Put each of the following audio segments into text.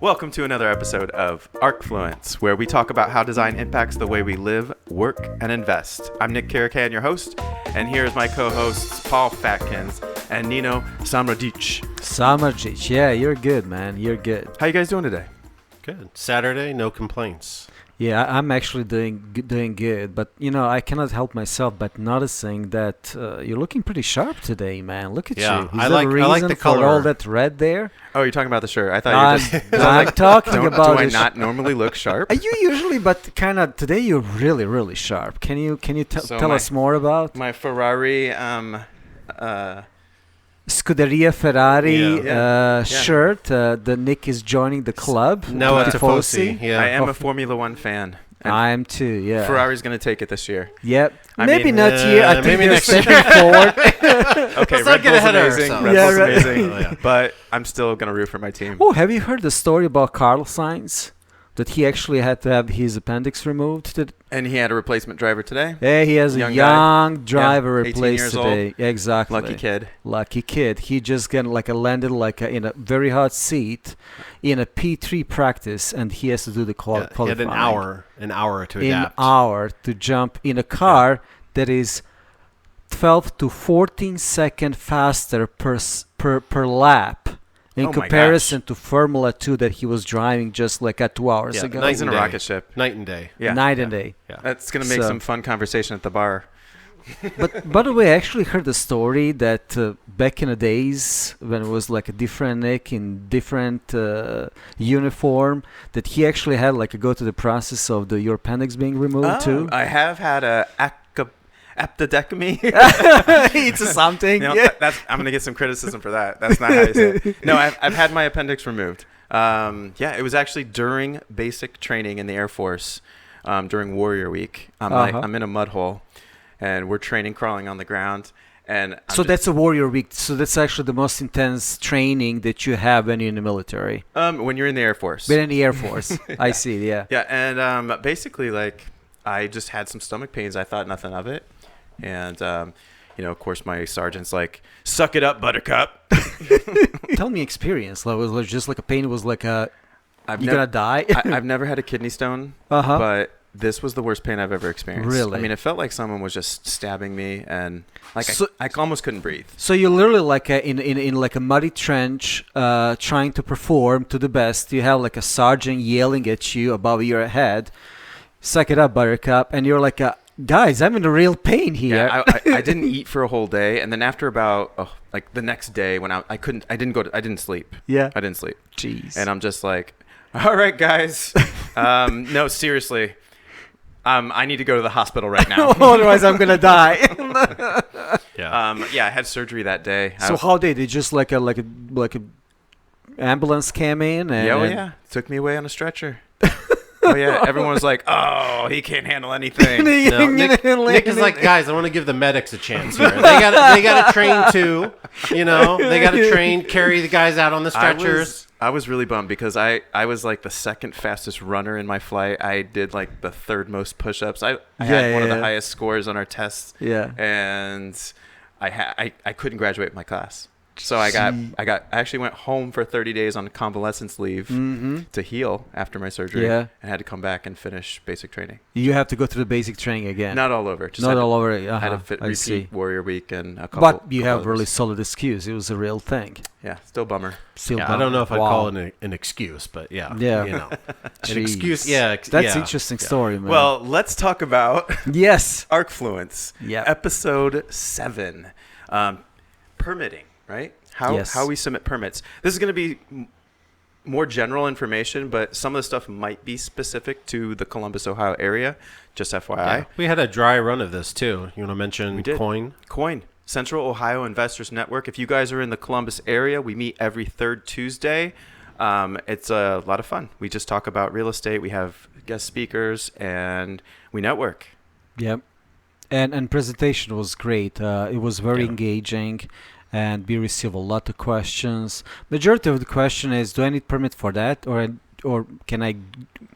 Welcome to another episode of Arcfluence, where we talk about how design impacts the way we live, work, and invest. I'm Nick Karakan, your host, and here's my co-hosts Paul Fatkins and Nino Samradic. Samradic, yeah, you're good, man. You're good. How you guys doing today? Good. Saturday, no complaints. Yeah, I'm actually doing good, but I cannot help myself but noticing that you're looking pretty sharp today, man. Look at you. I like the color. For all that red there? Oh, you're talking about the shirt. I thought you were just... I'm talking about. Do I not normally look sharp? You usually, but kind of today you're really, really sharp. Can you tell us more about my Ferrari? Scuderia Ferrari shirt. The Nick is joining the club. No, Tifosi. Yeah, I am a Formula One fan. I am too. Yeah, Ferrari's going to take it this year. Yep. I maybe mean, not here. I think maybe they're next year. stepping forward. Okay, Let's not get ahead of amazing. ourselves. Red Bull's right. amazing. Oh, yeah. But I'm still going to root for my team. Oh, have you heard the story about Carlos Sainz? That he actually had to have his appendix removed. And he had a replacement driver today. Yeah, he has a young driver 18 replaced years today. old. Exactly. Lucky kid. He just landed in a very hot seat in a P3 practice, and he has to do the qualifying. He had an hour to adapt. An hour to jump in a car that is 12 to 14 seconds faster per lap. In comparison to Formula 2 that he was driving just 2 hours ago. He's in a rocket ship. Night and day. Yeah. Night and day. Yeah. That's going to make some fun conversation at the bar. But by the way, I actually heard the story that back in the days when it was a different Nick in different uniform, that he actually had go to the process of your appendix being removed too. I have had a aptodectomy. It's something. I'm going to get some criticism for that. That's not how you say it. No, I've had my appendix removed. It was actually during basic training in the Air Force during Warrior Week. I'm in a mud hole, and we're crawling on the ground. And that's a Warrior Week. So that's actually the most intense training that you have when you're in the military. When you're in the Air Force. When in the Air Force. I see, yeah. Yeah, and basically, I just had some stomach pains. I thought nothing of it. And, of course, my sergeant's like, suck it up, buttercup. Tell me experience. Was it just a pain? It was you're going to die? I've never had a kidney stone, but this was the worst pain I've ever experienced. Really? I mean, it felt like someone was just stabbing me, and I almost couldn't breathe. So you're literally in a muddy trench trying to perform to the best. You have a sergeant yelling at you above your head, suck it up, buttercup, and you're guys, I'm in real pain here. Yeah, I didn't eat for a whole day, and then after about the next day when I didn't sleep. Yeah, I didn't sleep. Jeez. And I'm just like, all right, guys, no, seriously, I need to go to the hospital right now. Otherwise, I'm gonna die. I had surgery that day. So how did it just like a ambulance came in? And, took me away on a stretcher. Oh yeah, everyone was like, "Oh, he can't handle anything." No, Nick is like, guys, I want to give the medics a chance here. They got to train too, They got to train, carry the guys out on the stretchers. I was really bummed because I was the second fastest runner in my flight. I did the third most push-ups. I had one of the highest scores on our tests. Yeah, and I couldn't graduate my class. So I actually went home for 30 days on convalescence leave to heal after my surgery. Yeah. And had to come back and finish basic training. You have to go through the basic training again. Not all over. Just not all over. I had to repeat Warrior Week and a couple. But you have a really solid excuse. It was a real thing. Yeah, still bummer. I don't know if I'd call it an excuse, but yeah. Yeah. An excuse. Yeah. That's an interesting story, man. Well, let's talk about Arcfluence. Yeah. Episode 7. Permitting. Right? How we submit permits. This is going to be more general information, but some of the stuff might be specific to the Columbus, Ohio area. Just FYI. Yeah. We had a dry run of this too. You want to mention COIN? COIN, Central Ohio Investors Network. If you guys are in the Columbus area, we meet every third Tuesday. It's a lot of fun. We just talk about real estate. We have guest speakers and we network. Yep. And presentation was great. It was very engaging. And we receive a lot of questions. Majority of the question is, do I need permit for that, or can I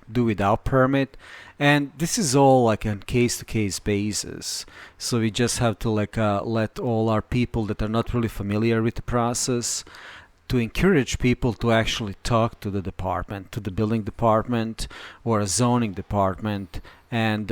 do without permit? And this is all on case-to-case basis. So we just have to let all our people that are not really familiar with the process to encourage people to actually talk to the department, to the building department or a zoning department, and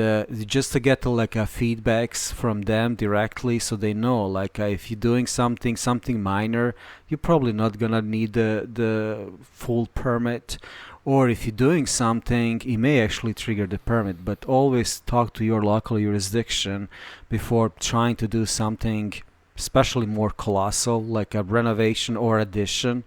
just to get feedbacks from them directly, so they know if you're doing something minor, you're probably not gonna need the full permit, or if you're doing something, it may actually trigger the permit. But always talk to your local jurisdiction before trying to do something especially more colossal, like a renovation or addition,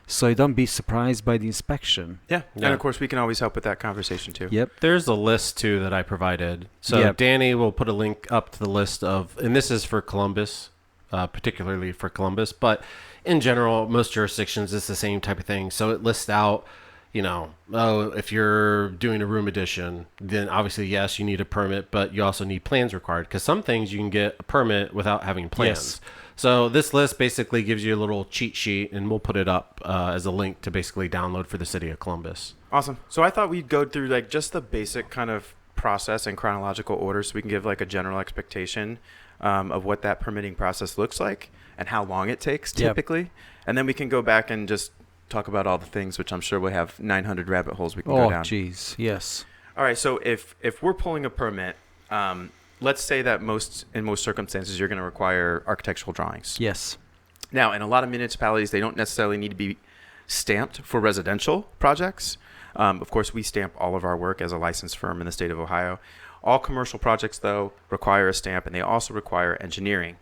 so you don't be surprised by the inspection. Yeah. And of course we can always help with that conversation too. Yep. There's a list too that I provided. So Danny will put a link up to the list of, and this is for Columbus, particularly for Columbus, but in general, most jurisdictions, it's the same type of thing. So it lists out, if you're doing a room addition, then obviously, yes, you need a permit, but you also need plans required, because some things you can get a permit without having plans. Yes. So this list basically gives you a little cheat sheet, and we'll put it up as a link to basically download for the city of Columbus. Awesome. So I thought we'd go through just the basic kind of process in chronological order, so we can give a general expectation of what that permitting process looks like and how long it takes typically. And then we can go back and just talk about all the things, which I'm sure we have 900 rabbit holes we can go down. Oh, geez. Yes. All right. So if we're pulling a permit, let's say that in most circumstances, you're going to require architectural drawings. Yes. Now, in a lot of municipalities, they don't necessarily need to be stamped for residential projects. Of course, we stamp all of our work as a licensed firm in the state of Ohio. All commercial projects, though, require a stamp, and they also require engineering.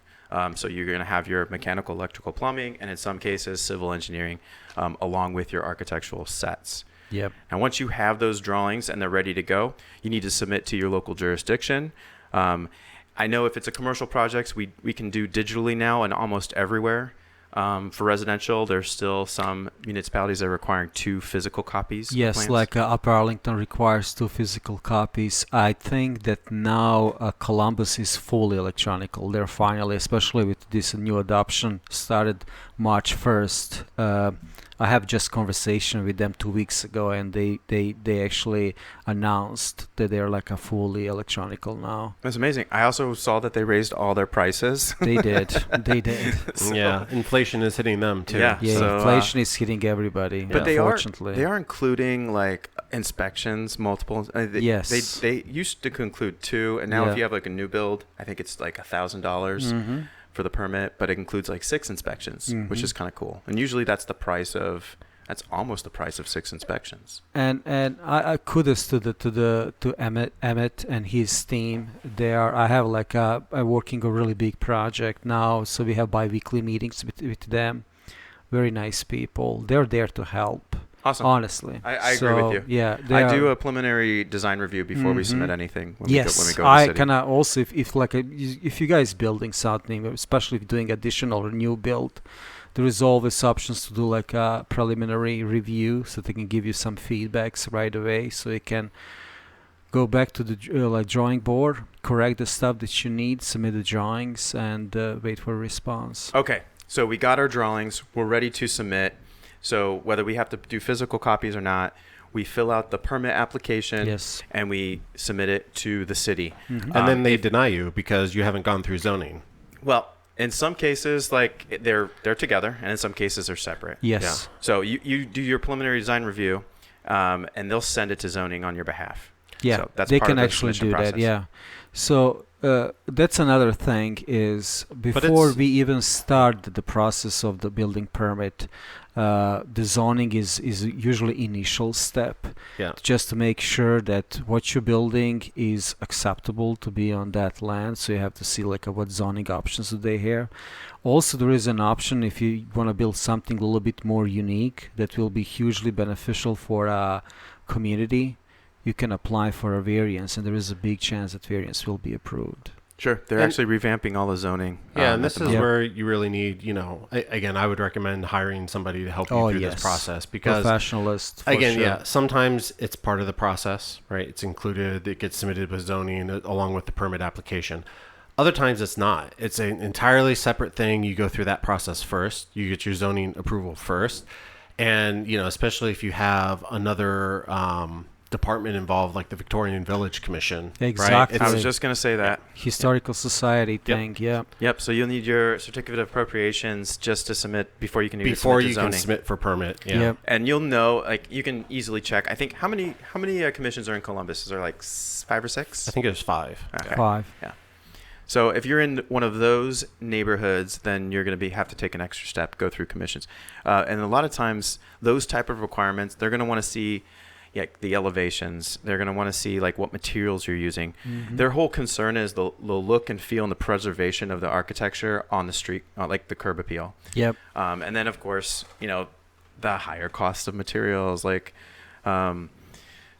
So you're going to have your mechanical, electrical, plumbing, and in some cases, civil engineering, along with your architectural sets. Yep. And once you have those drawings and they're ready to go, you need to submit to your local jurisdiction. I know if it's a commercial project, we can do digitally now and almost everywhere. For residential, there's still some municipalities that are requiring 2 physical copies. Yes, Upper Arlington requires 2 physical copies. I think that now Columbus is fully electronic. They're finally, especially with this new adoption, started March 1st. I have just conversation with them 2 weeks ago, and they actually announced that they're a fully electronical now. That's amazing. I also saw that they raised all their prices. They did. So, yeah, inflation is hitting them too. Yeah, so, inflation is hitting everybody. But they are including inspections, multiple. Yes. They used to include 2, and now if you have a new build, I think it's $1,000 for the permit, but it includes 6 inspections, which is kind of cool. And usually that's almost the price of 6 inspections. And I kudos to Emmett and his team. I have I'm working a really big project now, so we have bi-weekly meetings with them. Very nice people. They're there to help. Awesome. Honestly, I agree with you. Yeah, I do a preliminary design review before we submit anything. When we go to the city. I can also if you guys building something, especially if doing additional or new build, there is always options to do a preliminary review, so they can give you some feedbacks right away, so you can go back to the drawing board, correct the stuff that you need, submit the drawings, and wait for a response. Okay, so we got our drawings. We're ready to submit. So whether we have to do physical copies or not, we fill out the permit application and we submit it to the city. And then they deny you because you haven't gone through zoning. Well, in some cases, they're together, and in some cases they're separate. Yes. Yeah. So you do your preliminary design review, and they'll send it to zoning on your behalf. Yeah, so that's they part can of the actually do process. that. Yeah. So that's another thing is before we even start the process of the building permit, the zoning is usually initial step, just to make sure that what you're building is acceptable to be on that land. So you have to see what zoning options do they have. Also, there is an option if you want to build something a little bit more unique that will be hugely beneficial for a community. You can apply for a variance, and there is a big chance that variance will be approved. Sure. They're actually revamping all the zoning. Yeah, and this is where you really need, again, I would recommend hiring somebody to help you through this process, because professionalist. Again, sometimes it's part of the process, right? It's included, it gets submitted with zoning along with the permit application. Other times it's not. It's an entirely separate thing. You go through that process first. You get your zoning approval first. And, especially if you have another department involved, like the Victorian Village Commission. Exactly. Right? I was just going to say that. Historical society thing, Yep. So you'll need your certificate of appropriations just to submit before you can even before submit you to zoning. can submit for permit. Yeah. Yep. And you'll know, like, you can easily check. I think how many commissions are in Columbus? Is there like 5 or 6? I think it was 5. Okay. 5. Yeah. So if you're in one of those neighborhoods, then you're going to have to take an extra step, go through commissions. And a lot of times, those type of requirements, they're going to want to see the elevations. They're going to want to see like what materials you're using. Mm-hmm. Their whole concern is the look and feel and the preservation of the architecture on the street, like the curb appeal. Yep. And then, of course, the higher cost of materials, like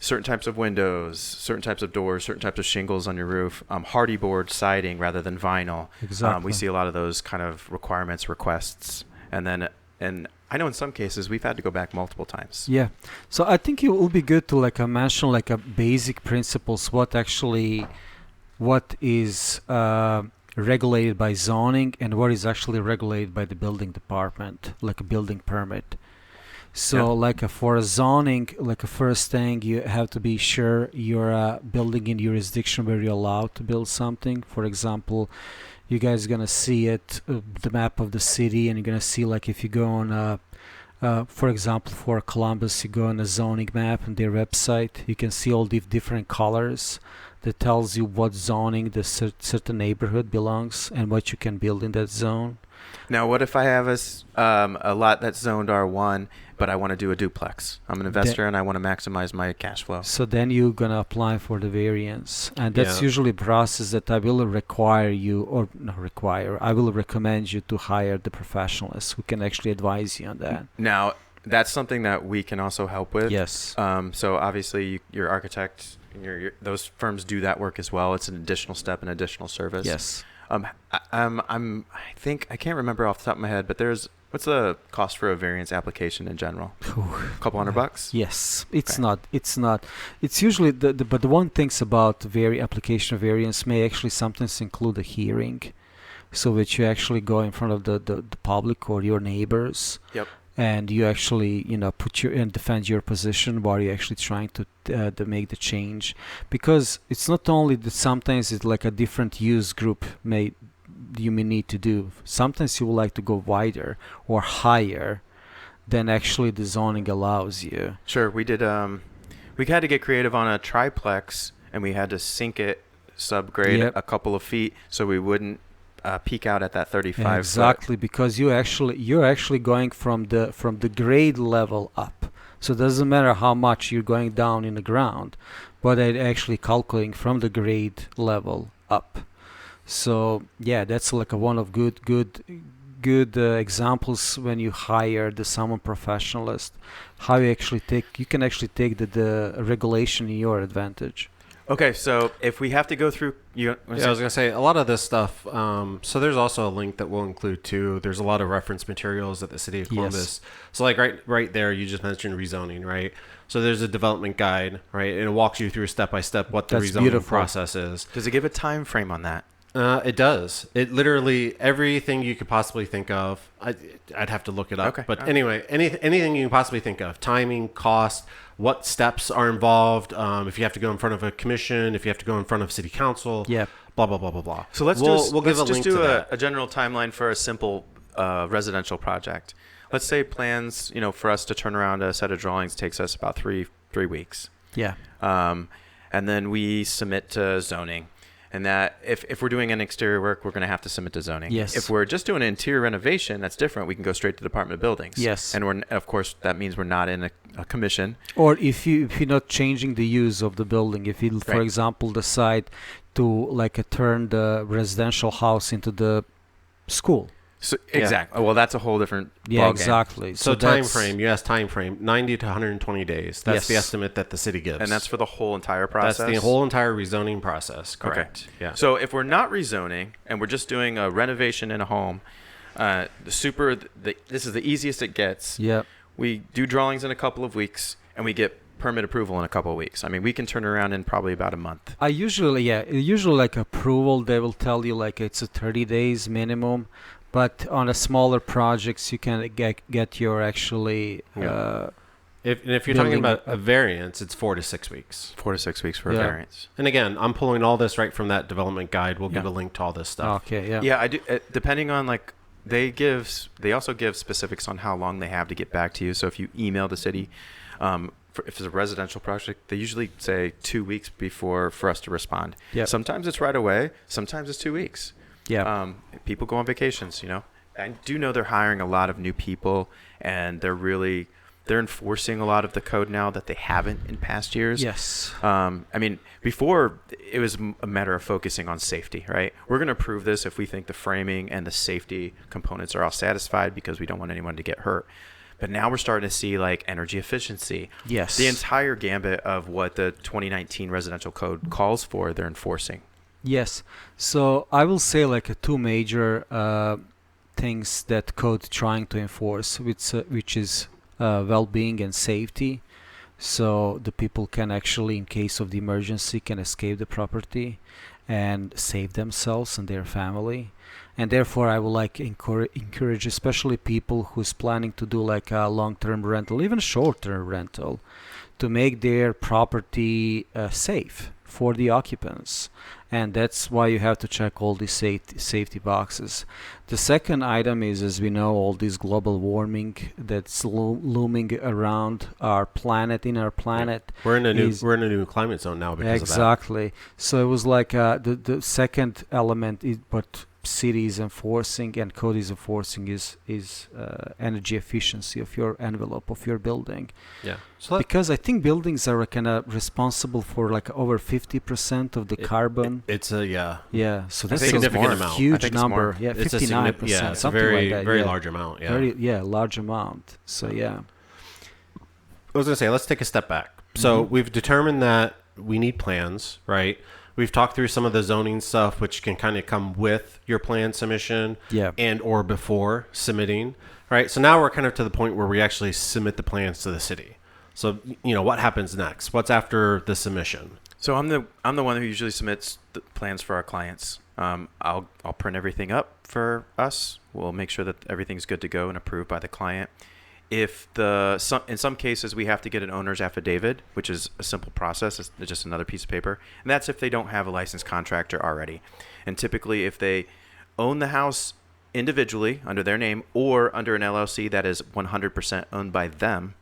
certain types of windows, certain types of doors, certain types of shingles on your roof, hardy board siding rather than vinyl. Exactly. We see a lot of those kind of requests. And I know in some cases we've had to go back multiple times. Yeah. So I think it will be good to mention a basic principles, what is regulated by zoning and what is actually regulated by the building department, like a building permit. So for a zoning, a first thing, you have to be sure you're building in jurisdiction where you're allowed to build something. For example, you guys are going to see the map of the city, and you're going to see if you go on, for example, for Columbus, you go on a zoning map on their website, you can see all the different colors that tells you what zoning the certain neighborhood belongs and what you can build in that zone. Now, what if I have a lot that's zoned R1, but I want to do a duplex? I'm an investor and I want to maximize my cash flow. So then you're going to apply for the variance. And that's usually a process that I will require you, or not require, I will recommend you to hire the professionals who can actually advise you on that. Now, that's something that we can also help with. Yes. So obviously, your architect, those firms do that work as well. It's an additional step, an additional service. Yes. I think I can't remember off the top of my head, but what's the cost for a variance application in general? A couple $100? Yes, it's not. It's usually but the one things about application of variance may actually sometimes include a hearing, so that you actually go in front of the public or your neighbors. Yep. And you actually, put and defend your position while you're actually trying to make the change, because it's not only that sometimes it's like a different use group you may need to do. Sometimes you would like to go wider or higher than actually the zoning allows you. Sure, we did. We had to get creative on a triplex, and we had to sink it subgrade a couple of feet so we wouldn't peak out at that 35. Exactly, because you're actually going from the grade level up. So it doesn't matter how much you're going down in the ground, but they're actually calculating from the grade level up. So that's one of good examples when you hire someone professionalist, how you can actually take the regulation in your advantage. Okay, so if we have to go through, I was going to say a lot of this stuff. So there's also a link that we'll include too. There's a lot of reference materials at the City of Columbus. Yes. So right there, you just mentioned rezoning, right? So there's a development guide, right? And it walks you through step by step what the rezoning process is. Does it give a time frame on that? It does. It literally everything you could possibly think of. I'd have to look it up. Okay. But anyway, anything you can possibly think of: timing, cost, what steps are involved. If you have to go in front of a commission, if you have to go in front of city council. Blah blah blah blah blah. So let's just do a general timeline for a simple residential project. Let's say plans, for us to turn around a set of drawings takes us about three weeks. Yeah. And then we submit to zoning. And that if we're doing an exterior work, we're going to have to submit to zoning. Yes. If we're just doing an interior renovation, that's different. We can go straight to the Department of Buildings. Yes. And of course, that means we're not in a commission. Or if you're not changing the use of the building, if you, for example, decide to turn the residential house into the school. So, exactly. Well, that's a whole different ballgame. Exactly. So time frame, you asked time frame, 90 to 120 days. That's the estimate that the city gives. And that's for the whole entire process? That's the whole entire rezoning process, correct. Okay. Yeah. So if we're not rezoning and we're just doing a renovation in a home, this is the easiest it gets. Yep. We do drawings in a couple of weeks, and we get permit approval in a couple of weeks. I mean, we can turn around in probably about a month. Usually approval, they will tell you it's a 30 days minimum. But on a smaller projects, you can get your actually If you're talking about a variance, it's 4 to 6 weeks. 4 to 6 weeks for a variance. And again, I'm pulling all this right from that development guide. We'll give a link to all this stuff. Okay, yeah. Yeah, I do. Depending on like, they also give specifics on how long they have to get back to you. So if you email the city, if it's a residential project, they usually say 2 weeks for us to respond. Yep. Sometimes it's right away. Sometimes it's 2 weeks. Yeah. People go on vacations, I do know they're hiring a lot of new people, and they're enforcing a lot of the code now that they haven't in past years. Yes. Before it was a matter of focusing on safety, right? We're going to prove this if we think the framing and the safety components are all satisfied, because we don't want anyone to get hurt. But now we're starting to see like energy efficiency. Yes. The entire gambit of what the 2019 residential code calls for, they're enforcing. Yes. So I will say like two major things that code trying to enforce, which is well-being and safety. So the people can actually, in case of the emergency, can escape the property and save themselves and their family. And therefore, I would like encourage especially people who's planning to do like a long-term rental, even short-term rental, to make their property safe for the occupants. And that's why you have to check all these safety boxes. The second item is, as we know, all this global warming that's looming around our planet. We're in a new climate zone now because of that. Exactly. So it was like the second element is what cities enforcing and code is enforcing is energy efficiency of your envelope of your building. Yeah. Because I think buildings are kind of responsible for like over 50% of the carbon. It's a yeah. So that's a significant amount. Huge number. Yeah, 59%. It's something a very like that. very large amount. Yeah. Large amount. So yeah. I was gonna say, let's take a step back. So we've determined that we need plans, right? We've talked through some of the zoning stuff, which can kind of come with your plan submission and or before submitting, right? So now we're kind of to the point where we actually submit the plans to the city. So, what happens next? What's after the submission? So I'm the one who usually submits the plans for our clients. I'll print everything up for us. We'll make sure that everything's good to go and approved by the client. If in some cases we have to get an owner's affidavit, which is a simple process, it's just another piece of paper, and that's if they don't have a licensed contractor already. And typically, if they own the house individually under their name or under an LLC that is 100% owned by them,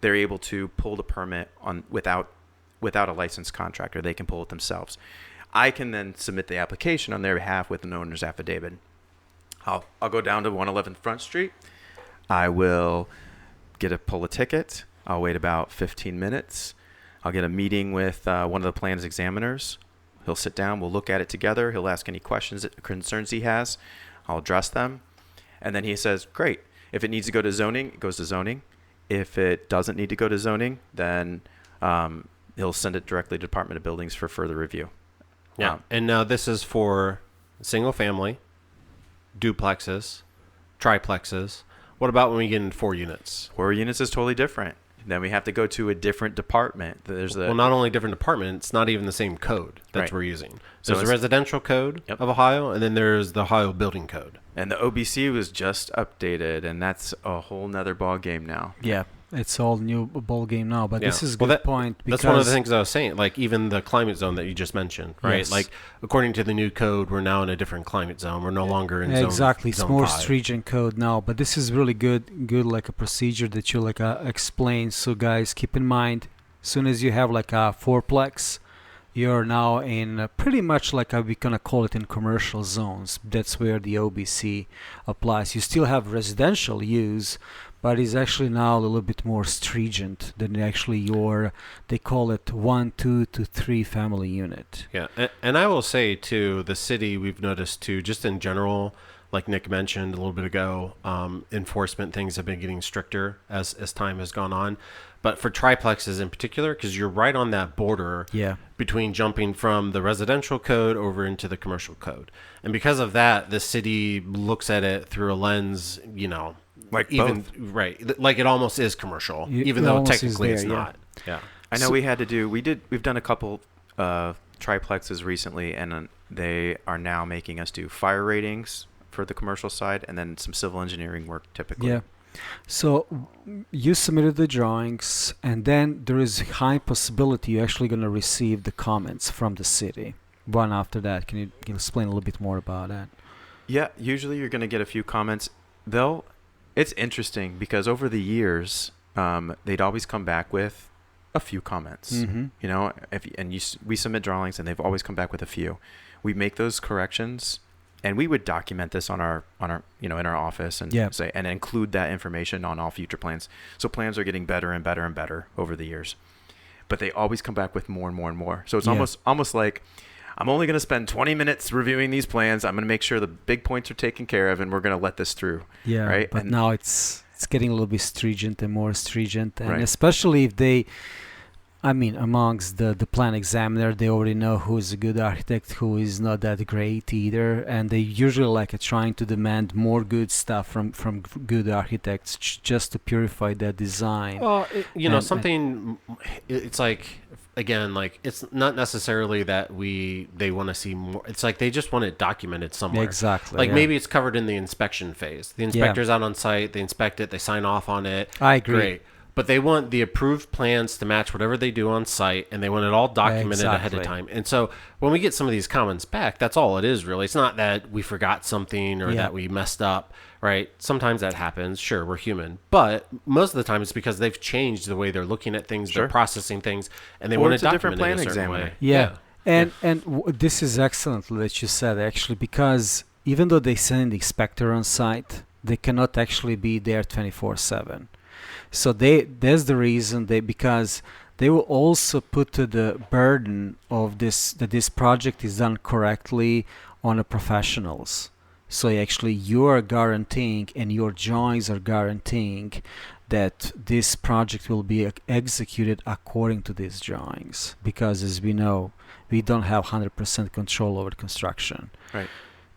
they're able to pull the permit without a licensed contractor. They can pull it themselves. I can then submit the application on their behalf with an owner's affidavit. I'll go down to 111 Front Street. I will pull a ticket. I'll wait about 15 minutes. I'll get a meeting with one of the plans examiners. He'll sit down. We'll look at it together. He'll ask any concerns he has. I'll address them. And then he says, great. If it needs to go to zoning, it goes to zoning. If it doesn't need to go to zoning, then he'll send it directly to Department of Buildings for further review. Yeah. And now this is for single family, duplexes, triplexes. What about when we get in 4 units? 4 units is totally different. Then we have to go to a different department. Well, not only different department, it's not even the same code that we're using. So there's the residential code of Ohio, and then there's the Ohio building code. And the OBC was just updated, and that's a whole nother ball game now. Yeah. It's all new ball game now, but this is a good point. That's one of the things I was saying, like even the climate zone that you just mentioned, right? Yes. Like according to the new code, we're now in a different climate zone. We're no longer in zone 5. Exactly. It's more stringent code now, but this is really good like a procedure that you like explain. So guys, keep in mind, as soon as you have like a fourplex, you're now in pretty much like we're gonna call it in commercial zones. That's where the OBC applies. You still have residential use, but it's actually now a little bit more stringent than actually they call it 1, 2 to 3 family unit. Yeah, and I will say too, the city we've noticed too, just in general, like Nick mentioned a little bit ago, enforcement things have been getting stricter as time has gone on. But for triplexes in particular, because you're right on that border between jumping from the residential code over into the commercial code. And because of that, the city looks at it through a lens, like even both. Right, like it almost is commercial, even though technically it's not. Yeah, I know we've done a couple triplexes recently, and they are now making us do fire ratings for the commercial side, and then some civil engineering work typically. Yeah. So you submitted the drawings, and then there is high possibility you're actually going to receive the comments from the city. One after that, can you explain a little bit more about that? Yeah, usually you're going to get a few comments. It's interesting because over the years, they'd always come back with a few comments. Mm-hmm. You know, we submit drawings, and they've always come back with a few. We make those corrections, and we would document this on our in our office and say and include that information on all future plans. So plans are getting better and better and better over the years, but they always come back with more and more and more. So it's almost like, I'm only going to spend 20 minutes reviewing these plans. I'm going to make sure the big points are taken care of, and we're going to let this through. Yeah, right. But now it's getting a little bit stringent and more stringent, and right. especially if they, amongst the plan examiner, they already know who is a good architect, who is not that great either, and they usually like trying to demand more good stuff from good architects just to purify their design. Well, it's like, again, like, it's not necessarily that they want to see more. It's like they just want it documented somewhere. Exactly. Like maybe it's covered in the inspection phase. The inspector's out on site, they inspect it, they sign off on it. I agree. Great. But they want the approved plans to match whatever they do on site, and they want it all documented ahead of time. And so when we get some of these comments back, that's all it is, really. It's not that we forgot something or that we messed up, right? Sometimes that happens. Sure, we're human. But most of the time it's because they've changed the way they're looking at things, they're processing things, and they want to document it in a certain way. Yeah. And this is excellent that you said, actually, because even though they send the inspector on site, they cannot actually be there 24/7. So that's the reason because they will also put the burden of that this project is done correctly on the professionals. So actually you are guaranteeing, and your drawings are guaranteeing, that this project will be executed according to these drawings. Because as we know, we don't have 100% control over the construction. Right.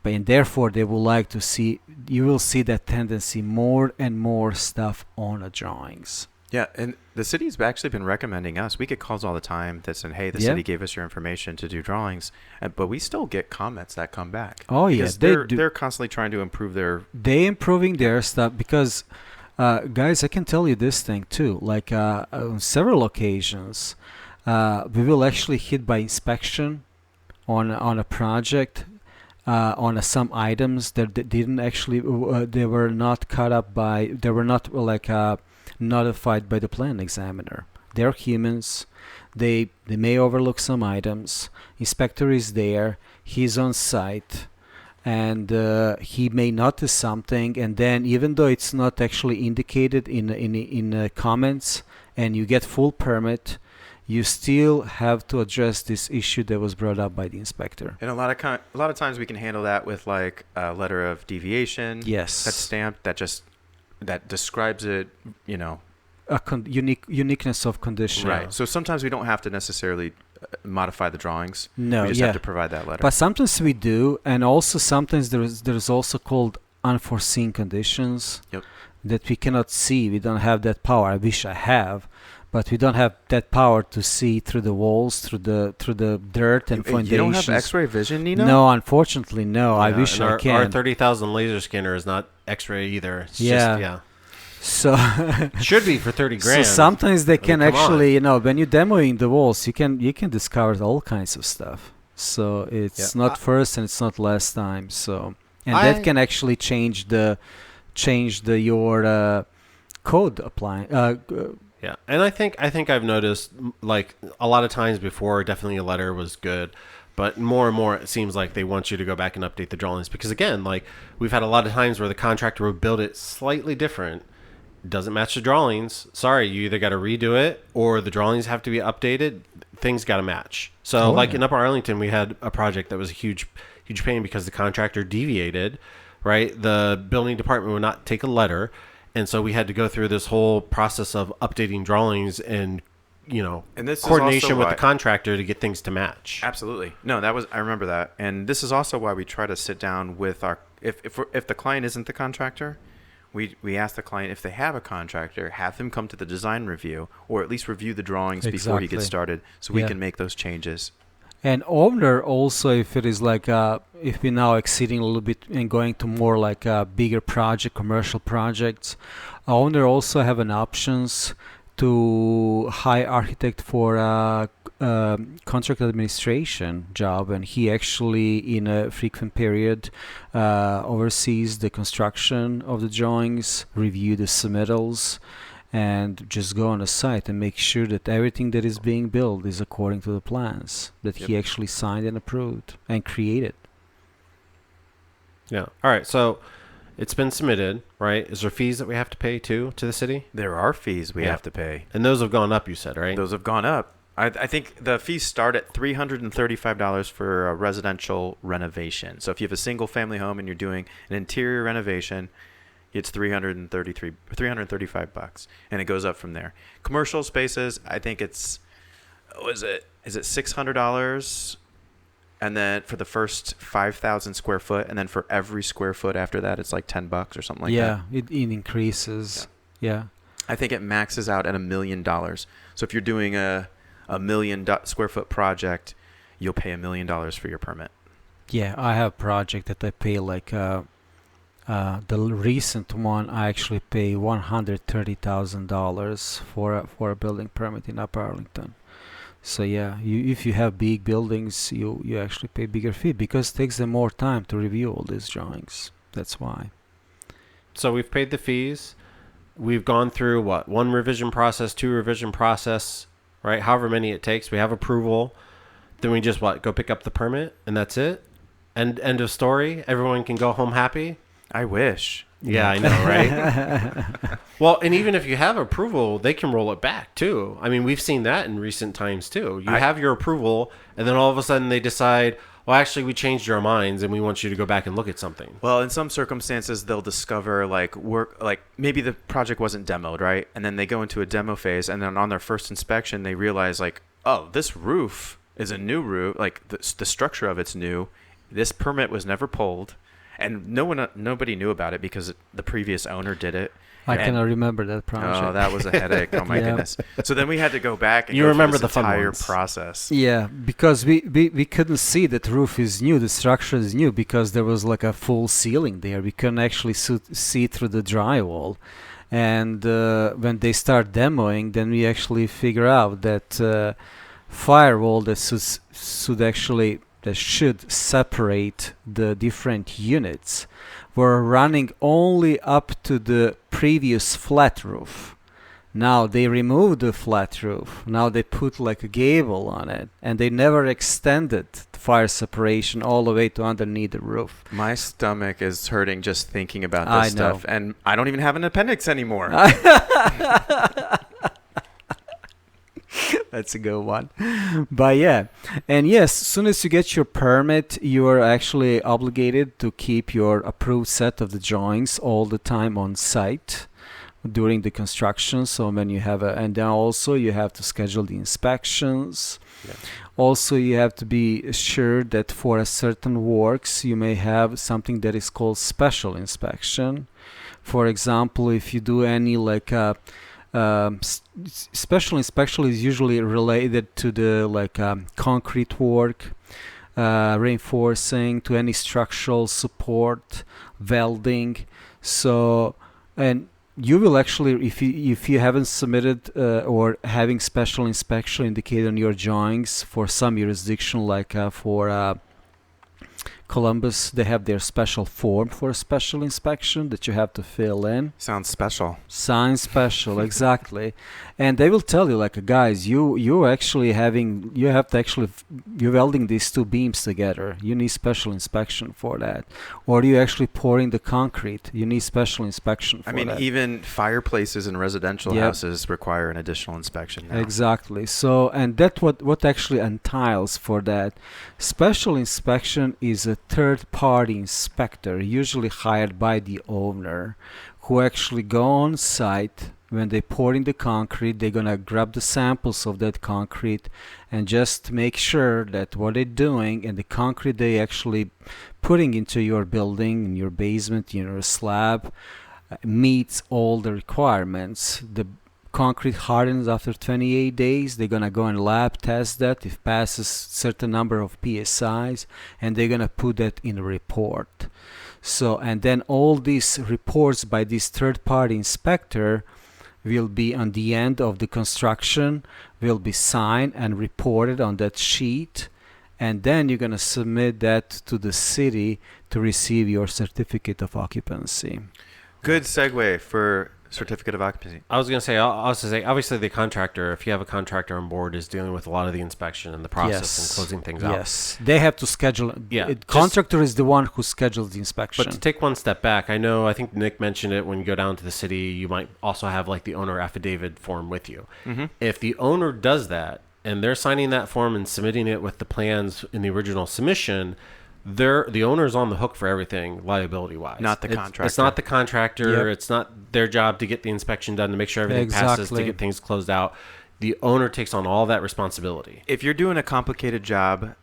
And therefore they will like to see, you will see that tendency, more and more stuff on the drawings. Yeah, and the city's actually been recommending us. We get calls all the time that say, hey, the city gave us your information to do drawings, but we still get comments that come back. Oh, yeah. They're constantly trying to improve They improving their stuff because, guys, I can tell you this thing too. Like on several occasions, we will actually hit by inspection on a project, on some items that didn't actually, they were not caught up by, they were not notified by the plan examiner. They're humans. They may overlook some items. Inspector is there. He's on site, and he may notice something. And then, even though it's not actually indicated in comments, and you get full permit, you still have to address this issue that was brought up by the inspector. And a lot of times we can handle that with like a letter of deviation. Yes. That's stamped. That describes it. You know. A uniqueness of condition. Right. So sometimes we don't have to necessarily modify the drawings. No. We just have to provide that letter. But sometimes we do, and also sometimes there's also called unforeseen conditions. Yep. That we cannot see. We don't have that power. I wish I have. But we don't have that power to see through the walls, through the dirt and foundations. You don't have X-ray vision, Nino? No, unfortunately, no. Yeah, I wish I can. Our 30,000 laser scanner is not X-ray either. It's just. So should be for 30 grand. So sometimes they can actually, when you're demoing the walls, you can discover all kinds of stuff. So it's not first and it's not last time. So that can actually change your code applying. Yeah, and I think I've noticed, like, a lot of times before, definitely a letter was good, but more and more it seems like they want you to go back and update the drawings because, again, like, we've had a lot of times where the contractor will build it slightly different, doesn't match the drawings. Sorry, you either got to redo it or the drawings have to be updated. Things got to match. So, in Upper Arlington, we had a project that was a huge pain because the contractor deviated, right? The building department would not take a letter. And so we had to go through this whole process of updating drawings and, coordination with the contractor to get things to match. Absolutely. No, I remember that. And this is also why we try to sit down with if the client isn't the contractor, we ask the client if they have a contractor, have them come to the design review or at least review the drawings before he gets started so we can make those changes. And owner also, if it is like if we're now exceeding a little bit and going to more like a bigger project, commercial projects, owner also have an options to hire architect for a contract administration job, and he actually in a frequent period oversees the construction of the drawings, review the submittals, and just go on the site and make sure that everything that is being built is according to the plans that he actually signed and approved and created. Yeah. All right. So it's been submitted, right? Is there fees that we have to pay too to the city? There are fees we have to pay. And those have gone up, you said, right? Those have gone up. I think the fees start at $335 for a residential renovation. So if you have a single family home and you're doing an interior renovation, it's $335, and it goes up from there. Commercial spaces, I think is it $600, and then for the first 5,000 square foot, and then for every square foot after that, it's like $10 or something like that. Yeah, it increases. Yeah. I think it maxes out at $1 million. So if you're doing a million square foot project, you'll pay $1 million for your permit. Yeah, I have a project that I pay like the recent one. I actually pay $130,000 for a building permit in Upper Arlington. So yeah, if you have big buildings, you actually pay bigger fee because it takes them more time to review all these drawings. That's why. So we've paid the fees. We've gone through what? 1 revision process, 2 revision process, right? However many it takes. We have approval. Then we just go pick up the permit, and that's it. And end of story. Everyone can go home happy. I wish. Yeah, I know, right? Well, and even if you have approval, they can roll it back too. I mean, we've seen that in recent times too. You have your approval, and then all of a sudden they decide, well, actually, we changed our minds, and we want you to go back and look at something. Well, in some circumstances, they'll discover like maybe the project wasn't demoed, right? And then they go into a demo phase, and then on their first inspection, they realize like, oh, this roof is a new roof. Like the structure of it's new. This permit was never pulled. And nobody knew about it because the previous owner did it. I cannot remember that project. Oh, that was a headache. Oh my goodness. So then we had to go back and you go remember through this the entire fun process. Yeah, because we couldn't see that roof is new, the structure is new, because there was like a full ceiling there. We couldn't actually see through the drywall. And when they start demoing, then we actually figure out that firewall that should separate the different units were running only up to the previous flat roof. Now they removed the flat roof. Now they put like a gable on it, and they never extended the fire separation all the way to underneath the roof. My stomach is hurting just thinking about this stuff, and I don't even have an appendix anymore. That's a good one. But yeah, and yes, as soon as you get your permit, you are actually obligated to keep your approved set of the drawings all the time on site during the construction. So when you have and then also you have to schedule the inspections. Yeah. Also, you have to be assured that for a certain works, you may have something that is called special inspection. For example, if you do any like special inspection is usually related to the concrete work, reinforcing, to any structural support, welding. So, and you will actually, if you haven't submitted or having special inspection indicated on your drawings for some jurisdiction, like for Columbus, they have their special form for a special inspection that you have to fill in. Sounds special. Sounds special, exactly. And they will tell you, like, guys, you're welding these two beams together. You need special inspection for that. Or you actually pouring the concrete. You need special inspection for that. Even fireplaces in residential houses require an additional inspection now. Exactly. So, and that what actually entails for that. Special inspection is a third-party inspector, usually hired by the owner, who actually go on site. When they pour in the concrete, they're gonna grab the samples of that concrete and just make sure that what they're doing and the concrete they actually putting into your building, in your basement, in your slab, meets all the requirements. The concrete hardens after 28 days. They're going to go and lab test that if passes certain number of PSIs, and they're going to put that in a report. So, and then all these reports by this third-party inspector will be on the end of the construction, will be signed and reported on that sheet, and then you're going to submit that to the city to receive your certificate of occupancy. Good segue for certificate of occupancy. I was going to say, I'll also say, obviously the contractor, if you have a contractor on board, is dealing with a lot of the inspection and the process and closing things out. Yes, they have to schedule. Yeah, contractor is the one who schedules the inspection. But to take one step back, I think Nick mentioned it, when you go down to the city, you might also have like the owner affidavit form with you. Mm-hmm. If the owner does that, and they're signing that form and submitting it with the plans in the original submission, the owner's on the hook for everything liability-wise. Not the contractor. It's not the contractor. Yep. It's not their job to get the inspection done, to make sure everything passes, to get things closed out. The owner takes on all that responsibility. If you're doing a complicated job,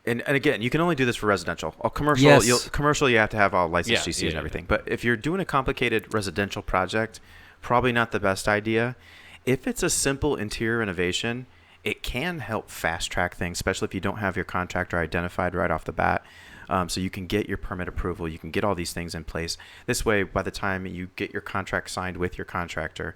and again, you can only do this for residential. Commercial, you have to have all licensed GCs and everything. But if you're doing a complicated residential project, probably not the best idea. If it's a simple interior renovation, it can help fast track things, especially if you don't have your contractor identified right off the bat. So you can get your permit approval. You can get all these things in place. This way, by the time you get your contract signed with your contractor,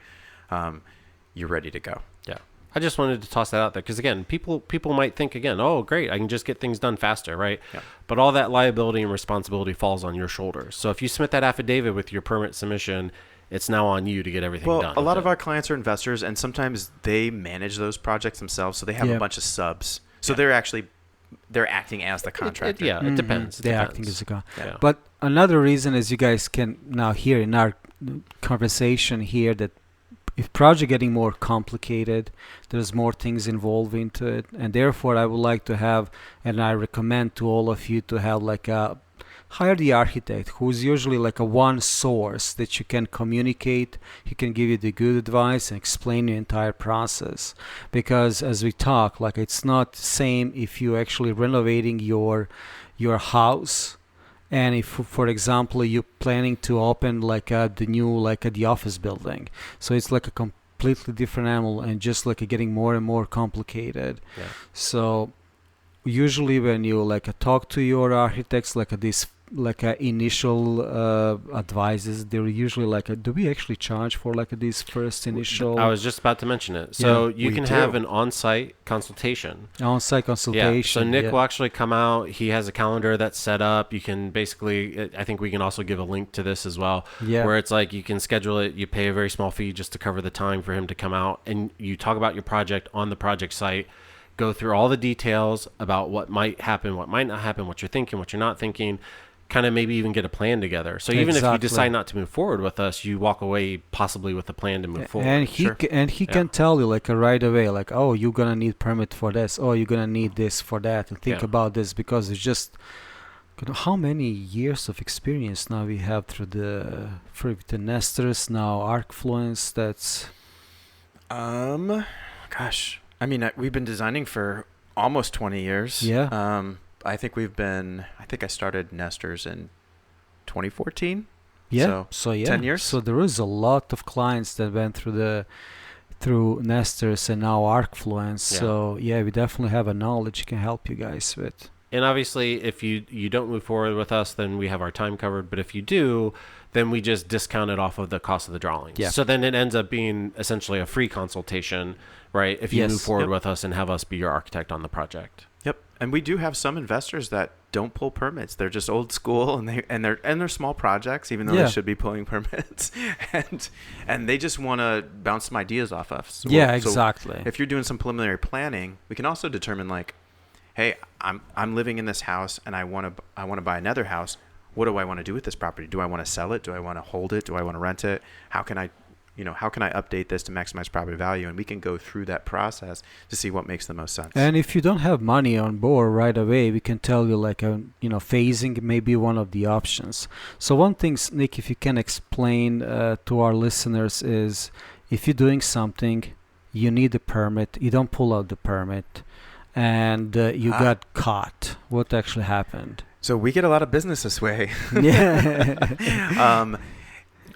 you're ready to go. Yeah. I just wanted to toss that out there because, again, people might think, again, oh, great, I can just get things done faster, right? Yeah. But all that liability and responsibility falls on your shoulders. So if you submit that affidavit with your permit submission, it's now on you to get everything done. Well, a lot of our clients are investors, and sometimes they manage those projects themselves, so they have a bunch of subs. So they're acting as the contractor. It depends. They're acting as a contractor. Yeah. But another reason, as you guys can now hear in our conversation here, that if project getting more complicated, there's more things involved into it, and therefore I would like to have, and I recommend to all of you to have like a hire the architect, who's usually like a one source that you can communicate. He can give you the good advice and explain the entire process. Because as we talk, like it's not the same if you actually renovating your house, and if, for example, you're planning to open like the new the office building. So it's like a completely different animal, and just like getting more and more complicated. Yeah. So usually when you talk to your architects this initial advices, they're usually do we actually charge for these first initial? I was just about to mention it. So you can have an on-site consultation. Yeah, so Nick will actually come out. He has a calendar that's set up. You can basically, I think we can also give a link to this as well, where it's you can schedule it. You pay a very small fee just to cover the time for him to come out, and you talk about your project on the project site, go through all the details about what might happen, what might not happen, what you're thinking, what you're not thinking, kind of maybe even get a plan together. So even if you decide not to move forward with us, you walk away possibly with a plan to move forward. And he can tell you right away, oh, you're gonna need permit for this, oh, you're gonna need this for that, and think about this, because it's just how many years of experience now we have through the Nesters, now ArcFluence. That's gosh, I mean, we've been designing for almost 20 years. Yeah. I think I started Nesters in 2014. Yeah. So 10 years. So there is a lot of clients that went through Nesters and now ArcFluence. Yeah. So we definitely have a knowledge can help you guys with. And obviously, if you don't move forward with us, then we have our time covered. But if you do, then we just discount it off of the cost of the drawings. Yeah. So then it ends up being essentially a free consultation, right? If you move forward with us and have us be your architect on the project. Yep. And we do have some investors that don't pull permits. They're just old school, and they're small projects, even though they should be pulling permits, and they just want to bounce some ideas off us. So exactly. So if you're doing some preliminary planning, we can also determine hey, I'm living in this house and I want to buy another house. What do I want to do with this property? Do I want to sell it? Do I want to hold it? Do I want to rent it? How can I update this to maximize property value? And we can go through that process to see what makes the most sense. And if you don't have money on board right away, we can tell you phasing may be one of the options. So one thing, Nick, if you can explain to our listeners is, if you're doing something, you need a permit, you don't pull out the permit, and you got caught. What actually happened? So we get a lot of business this way. Yeah.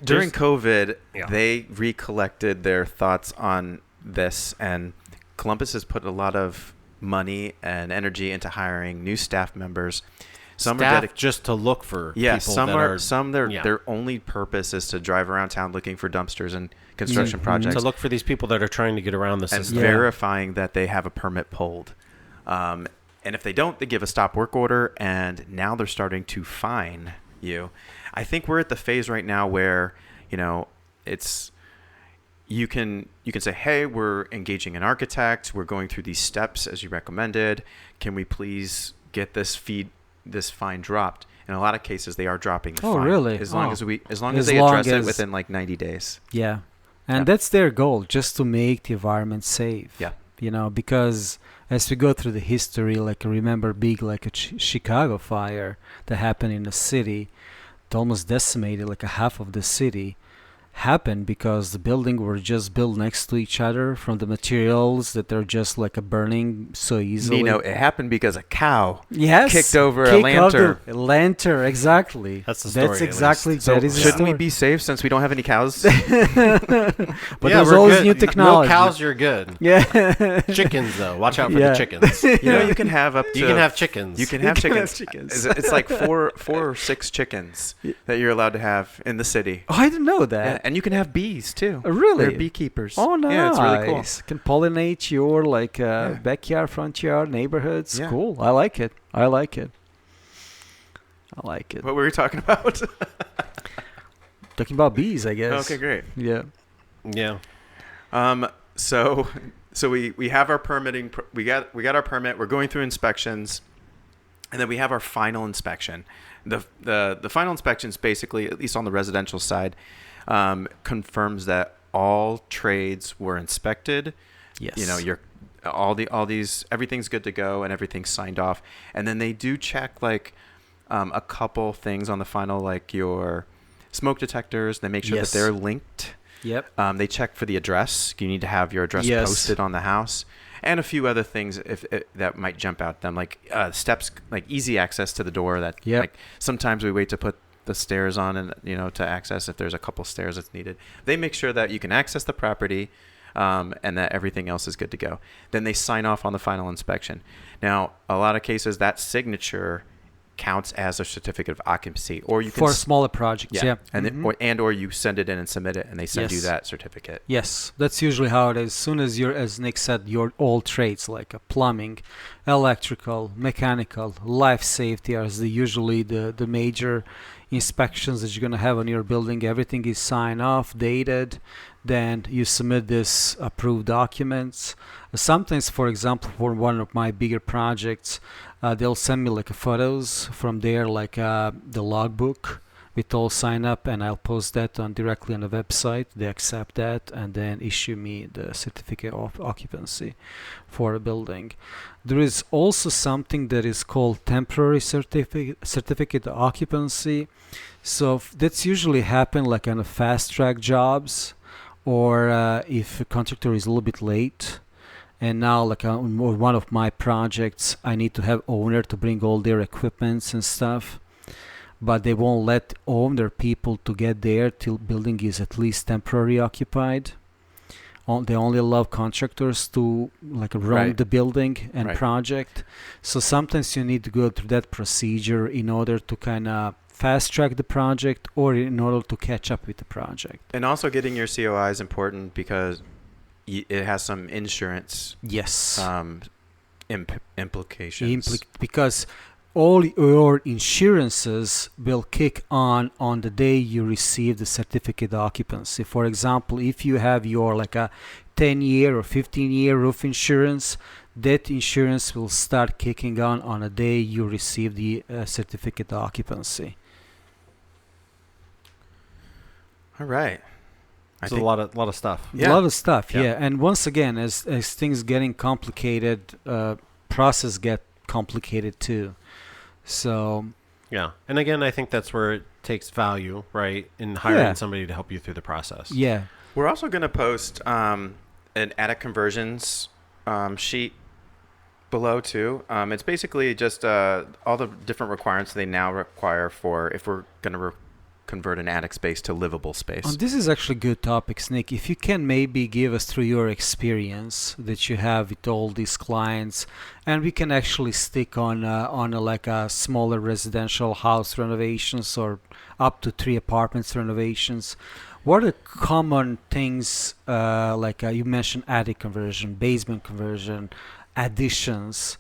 during COVID, they recollected their thoughts on this, and Columbus has put a lot of money and energy into hiring new staff members. Some are just to look for people their only purpose is to drive around town looking for dumpsters and construction projects. To look for these people that are trying to get around the system. And verifying that they have a permit pulled. And if they don't, they give a stop work order, and now they're starting to fine you. I think we're at the phase right now where, it's you can say, hey, we're engaging an architect. We're going through these steps as you recommended. Can we please get this fine dropped? In a lot of cases, they are dropping the fine. Oh, really? As long as they address it within like 90 days. Yeah. And that's their goal, just to make the environment safe. Yeah. Because as we go through the history, like I remember big like a Chicago fire that happened in the city, that almost decimated like a half of the city. Happened because the building were just built next to each other from the materials that they're just like a burning so easily. It happened because a cow kicked over a lantern. A lantern, exactly. That's the story. That's exactly so that is. Shouldn't we be safe since we don't have any cows? But there's always new technology. No cows, you're good. Yeah. Chickens though, watch out for the chickens. You can have up to. You can have chickens. You can have chickens. It's like four or six chickens that you're allowed to have in the city. Oh, I didn't know that. Yeah, and you can have bees too. Really? They're beekeepers. Oh, nice. Yeah, it's really cool. Can pollinate your backyard, front yard, neighborhoods. Yeah. Cool. I like it. What were we talking about? Talking about bees, I guess. Okay, great. Yeah. Yeah. So we have our permitting. We got our permit. We're going through inspections, and then we have our final inspection. The final inspection is basically, at least on the residential side, confirms that all trades were inspected. Yes. Everything's good to go and everything's signed off. And then they do check like a couple things on the final, like your smoke detectors. They make sure that they're linked. Yep. They check for the address. You need to have your address posted on the house. And a few other things that might jump out at them, like steps, like easy access to the door. Like sometimes we wait to put the stairs on and to access if there's a couple stairs that's needed. They make sure that you can access the property, and that everything else is good to go. Then they sign off on the final inspection. Now, a lot of cases that signature counts as a certificate of occupancy, or you can for smaller projects. Yeah. And or you send it in and submit it, and they send you that certificate. Yes, that's usually how it is. As soon as as Nick said, your all trades like plumbing, electrical, mechanical, life safety are usually the major inspections that you're going to have on your building. Everything is signed off, dated, then you submit this approved documents. Sometimes, for example, for one of my bigger projects, they'll send me like photos from there, like the logbook with all sign up, and I'll post that directly on the website. They accept that and then issue me the certificate of occupancy for a building. There is also something that is called temporary certificate of occupancy. So that's usually happen like on a fast track jobs, or if a contractor is a little bit late. And now, like on one of my projects, I need to have owner to bring all their equipments and stuff, but they won't let owner people to get there till building is at least temporarily occupied. They only allow contractors to like run the building and project. So sometimes you need to go through that procedure in order to kind of fast track the project, or in order to catch up with the project. And also getting your COI is important because it has some insurance implications. Because all your insurances will kick on the day you receive the certificate of occupancy. For example, if you have your like a 10-year or 15-year roof insurance, that insurance will start kicking on the day you receive the certificate of occupancy. All right. It's a lot of stuff. A lot of stuff, yeah. And once again, as things getting complicated, process get complicated too. So yeah, and again, I think that's where it takes value, right, in hiring somebody to help you through the process. Yeah, we're also going to post an attic conversions sheet below too. It's basically just all the different requirements they now require for if we're going to convert an attic space to livable space. This is actually a good topic, Nick. If you can maybe give us through your experience that you have with all these clients, and we can actually stick on like a smaller residential house renovations or up to 3 apartments renovations. What are the common things like you mentioned attic conversion, basement conversion, additions?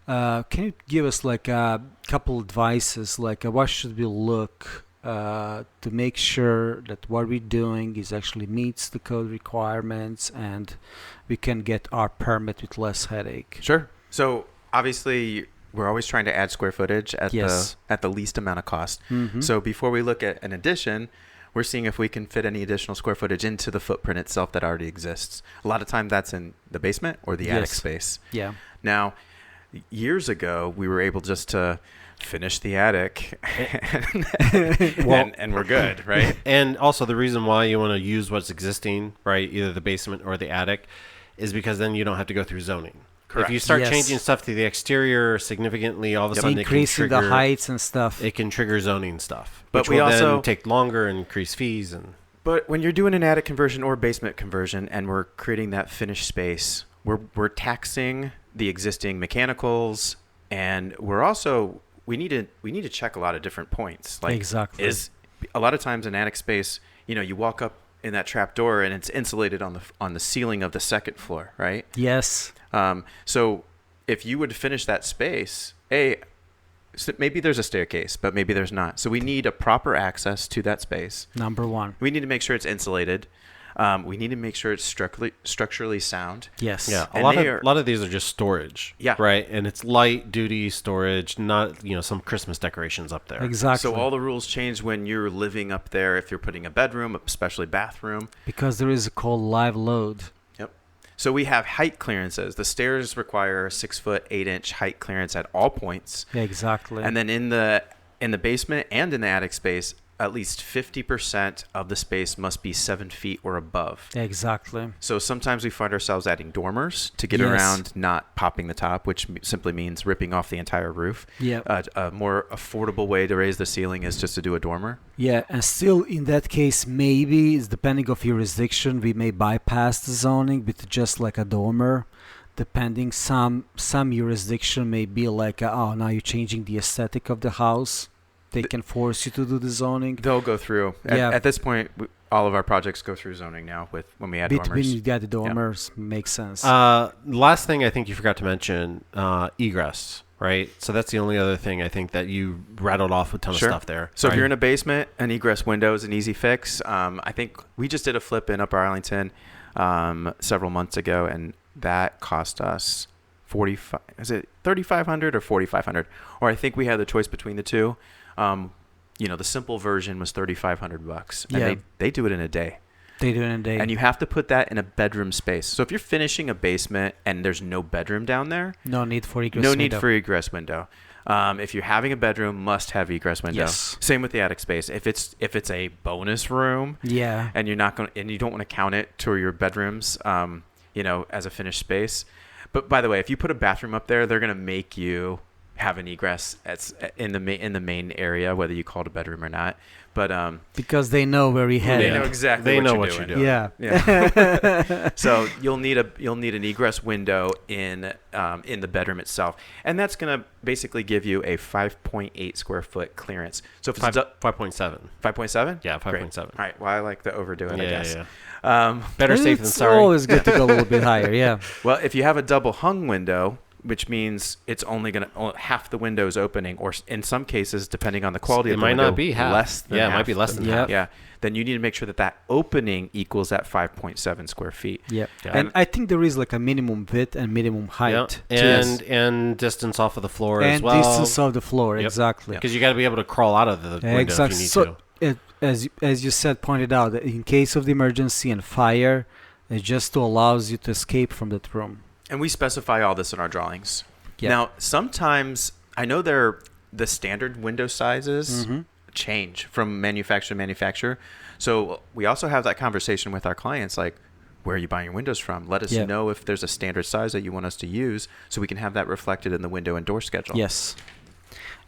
Can you give us like a couple advices, like what should we look to make sure that what we're doing is actually meets the code requirements and we can get our permit with less headache? Sure. So obviously we're always trying to add square footage at the least amount of cost. Mm-hmm. So before we look at an addition, we're seeing if we can fit any additional square footage into the footprint itself that already exists. A lot of time that's in the basement or the attic space. Yeah. Now, years ago, we were able just to finish the attic and we're good, right? And also the reason why you want to use what's existing, right, either the basement or the attic, is because then you don't have to go through zoning. Correct. If you start changing stuff to the exterior significantly, all of a sudden increasing the heights and stuff, it can trigger zoning stuff, but which we will also then take longer and increase fees. But when you're doing an attic conversion or basement conversion and we're creating that finished space, we're taxing the existing mechanicals, and we need to check a lot of different points. Like exactly. Is a lot of times an attic space, you walk up in that trap door and it's insulated on the ceiling of the second floor, right? Yes. So if you would finish that space, so maybe there's a staircase, but maybe there's not. So we need a proper access to that space. Number one. We need to make sure it's insulated. We need to make sure it's structurally sound. Yes. Yeah. A lot of these are just storage. Yeah. Right. And it's light duty storage, not some Christmas decorations up there. Exactly. So all the rules change when you're living up there. If you're putting a bedroom, especially bathroom, because there is a called live load. Yep. So we have height clearances. The stairs require a 6 foot 8 inch height clearance at all points. Yeah, exactly. And then in the basement and in the attic space, at least 50% of the space must be 7 feet or above. Exactly. So sometimes we find ourselves adding dormers to get around not popping the top, which simply means ripping off the entire roof. Yeah. A more affordable way to raise the ceiling is just to do a dormer. Yeah, and still in that case, maybe it's depending of jurisdiction, we may bypass the zoning with just like a dormer. Depending, some jurisdiction may be like, now you're changing the aesthetic of the house. They can force you to do the zoning. They'll go through. At this point, all of our projects go through zoning now when we add dormers. When you get the dormers, makes sense. Last thing I think you forgot to mention, egress, right? So that's the only other thing I think that you rattled off a ton of stuff there. So right? if you're in a basement, an egress window is an easy fix. I think we just did a flip in Upper Arlington several months ago, and that cost us $3,500 or $4,500? Or I think we had the choice between the two. The simple version was $3,500, and they do it in a day. They do it in a day. And you have to put that in a bedroom space. So if you're finishing a basement and there's no bedroom down there, no need for egress window. If you're having a bedroom, must have egress window. Yes. Same with the attic space. If it's a bonus room, and you don't want to count it to your bedrooms, as a finished space. But by the way, if you put a bathroom up there, they're gonna make you have an egress in the main area, whether you call it a bedroom or not. But because they know where we head. They know exactly what you're doing. Yeah. So you'll need an egress window in the bedroom itself, and that's gonna basically give you a 5.8 square foot clearance. So if it's 5.7. 5.7? Yeah, 5.7. All right. Well, I like to overdo it, I guess. Yeah. Better safe than sorry. It's always good to go a little bit higher. Yeah. Well, if you have a double hung window, which means it's only half the windows opening, or in some cases, depending on the quality of the window, it might not be half. Less than half. It might be less than half. Yeah. Then you need to make sure that opening equals that 5.7 square feet. Yeah. And I think there is like a minimum width and minimum height. And distance off of the floor as well. And distance of the floor, exactly. Because you got to be able to crawl out of the window if you need to. As you pointed out, in case of the emergency and fire, it just allows you to escape from that room. And we specify all this in our drawings. Yep. Now, sometimes I know the standard window sizes change from manufacturer to manufacturer. So we also have that conversation with our clients, like, where are you buying your windows from? Let us know if there's a standard size that you want us to use, so we can have that reflected in the window and door schedule. Yes.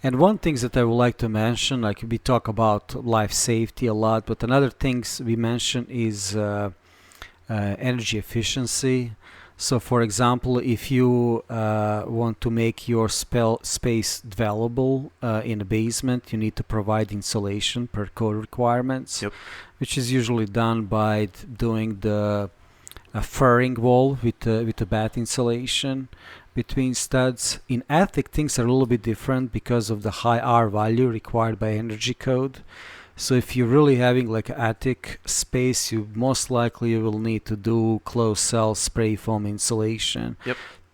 And one thing that I would like to mention, like we talk about life safety a lot, but another things we mention is energy efficiency. So, for example, if you want to make your space dwellable in a basement, you need to provide insulation per code requirements, which is usually done by doing the furring wall with the batt insulation between studs. In attic, things are a little bit different because of the high R value required by energy code. So if you're really having like attic space, you most likely will need to do closed cell spray foam insulation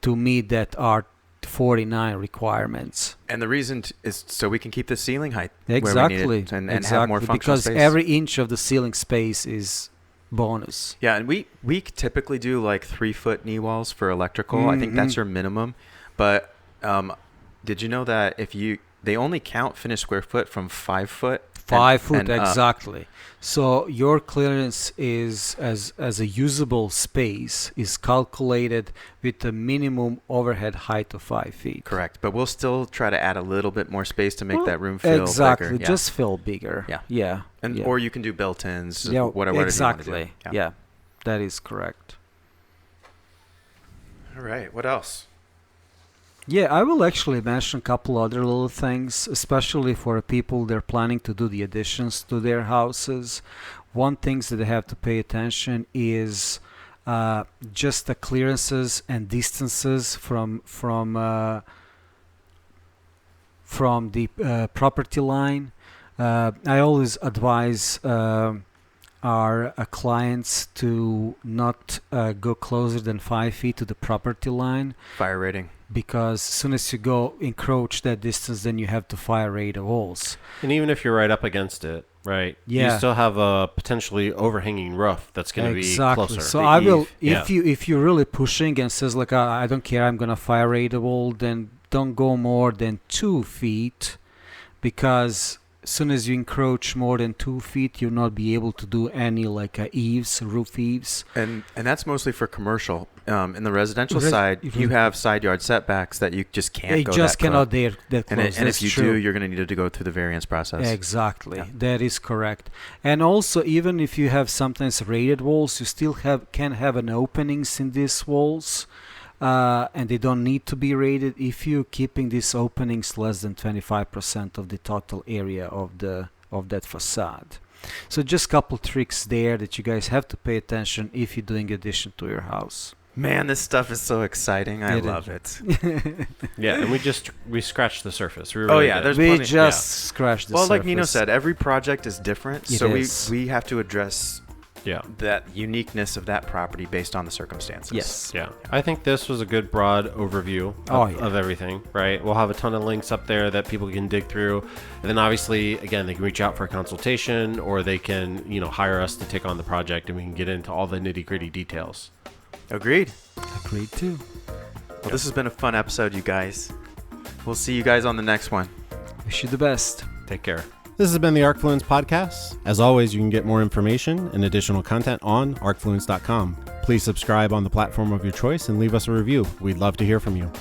to meet that R49 requirements. And the reason is so we can keep the ceiling height exactly where we need it and have more functional because space. Every inch of the ceiling space is bonus. Yeah, and we typically do like 3-foot knee walls for electrical. I think that's your minimum. But did you know that they only count finished square foot from 5 foot? 5 foot, exactly. So your clearance is as a usable space is calculated with a minimum overhead height of 5 feet. Correct, but we'll still try to add a little bit more space to make that room feel exactly. bigger. Just feel bigger. Yeah. And or you can do built-ins, whatever. Exactly. You want to do. Yeah, that is correct. All right. What else? Yeah, I will actually mention a couple other little things, especially for people they're planning to do the additions to their houses. One thing that they have to pay attention is just the clearances and distances from the property line. I always advise our clients to not go closer than 5 feet to the property line. Fire rating. Because as soon as you go encroach that distance, then you have to fire rate the walls. And even if you're right up against it, right? Yeah. You still have a potentially overhanging roof that's going to be closer. So I will, if you're really pushing and says like I don't care, I'm gonna fire rate the wall, then don't go more than 2 feet, because as soon as you encroach more than 2 feet, you'll not be able to do any like roof eaves. And that's mostly for commercial. In the residential side, you have side yard setbacks that you just can't go that close. You just cannot dare that close. And if you do, you're going to need to go through the variance process. Exactly. Yeah. That is correct. And also, even if you have sometimes rated walls, you still can have an openings in these walls. And they don't need to be rated if you're keeping these openings less than 25% of the total area of that facade. So just a couple tricks there that you guys have to pay attention if you're doing addition to your house. Man, this stuff is so exciting. I love it. Yeah, and we scratched the surface. We scratched the surface. Well, like Nino said, every project is different, so we have to address that uniqueness of that property based on the circumstances. Yes. Yeah. I think this was a good broad overview of everything, right? We'll have a ton of links up there that people can dig through. And then obviously, again, they can reach out for a consultation, or they can, hire us to take on the project, and we can get into all the nitty-gritty details. Agreed too. Well, this has been a fun episode, you guys. We'll see you guys on the next one. Wish you the best. Take care. This has been the ArcFluence Podcast. As always, you can get more information and additional content on arcfluence.com. Please subscribe on the platform of your choice and leave us a review. We'd love to hear from you.